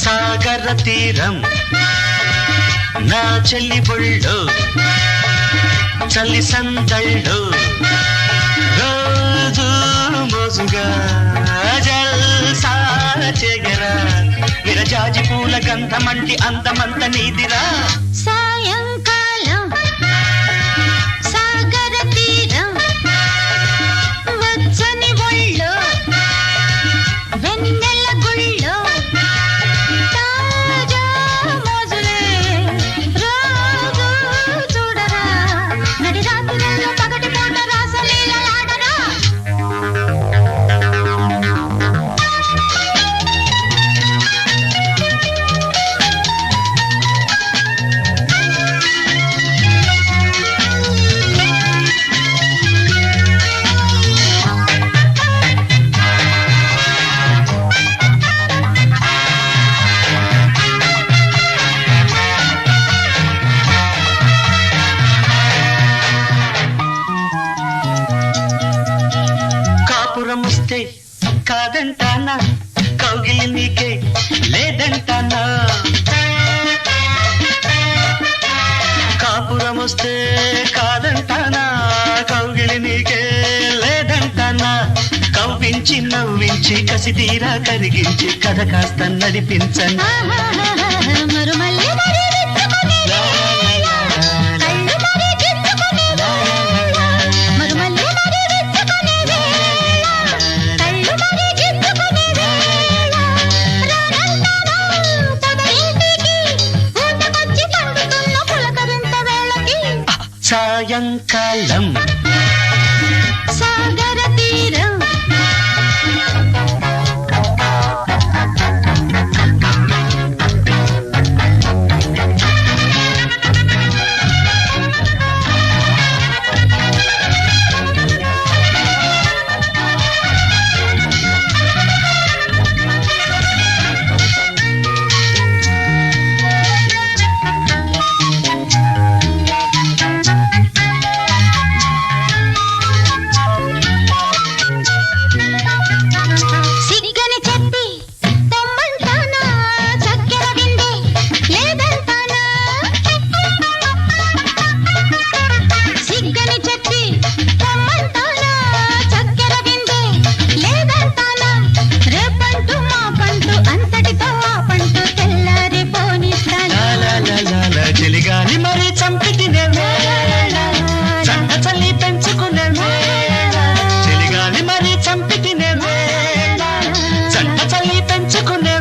సాగర తీరం నా చెల్లి బొళ్ళు చల్లి సందళ్ళు రోజు మోజుగా జల్సా చెగరా విరజాజి పూల గంధమంటి అందమంత నీదిరా సాయంకాలం సాగర తీరం వచ్చని ఒళ్ళు వెన్నెల గుళ్ళు తాజా మోజులే రోజు చూడరా నడి రాత్రుల్లో పగటి పూట రాసలీలలాడరా కాపురముస్తే కాదంటానా కౌగిలి నీకే లేదంటానా కాపురముస్తే కాదంటానా కౌగిలి నీకే లేదంటానా కవ్వించి నవ్వించి కసి తీరా కరిగించి కథ కాస్త నడిపించండి మరుమల్లె మరి విచ్చుకునే వేళ, కళ్ళు మరి గిచ్చుకునే వేళ, మరుమల్లె మరి విచ్చుకునే వేళ, కళ్ళు మరి గిచ్చుకునే వేళ, రానంటానా పొదరింటికి, ఊటకొచ్చి పండుతున్న పులకరింత వేళకి, సాయంకాలం సాగర తీరం సిగ్గని చెప్పి పొమ్మంటానా చక్కెర విందే లేదంటానా సిగ్గని చెప్పి పొమ్మంటానా చక్కెర విందే లేదంటానా రేపంటూ మాపంటూ అంతటితో ఆపంటూ తెల్లారి పోనిస్తానా చెలిగాలి మరి చంపితినే చంట చల్లి పెంచుకునే చెలిగాలి మరి చంపితినే చంట చల్లి పెంచుకునే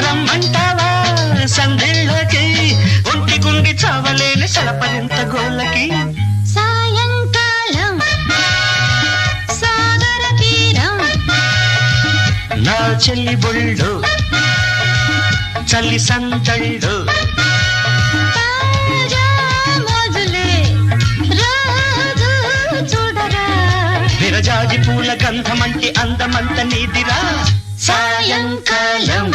రమ్మంటావా సందేళ్ళకి ఒంటి గుండి చావలేని సలపరింత గోళ్ళకి సాయంకాలం సాగర తీరం నా చెల్లి బొళ్ళు చల్లి సందళ్ళు తాజా మోజులే రోజు చూడరా విరజాజి పూల గంధమంటి అందమంత నీదిరా సాయంకాలం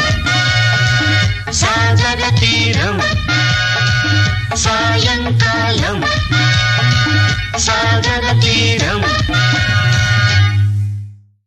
సాగర తీరం సాయంకాలం సాగర తీరం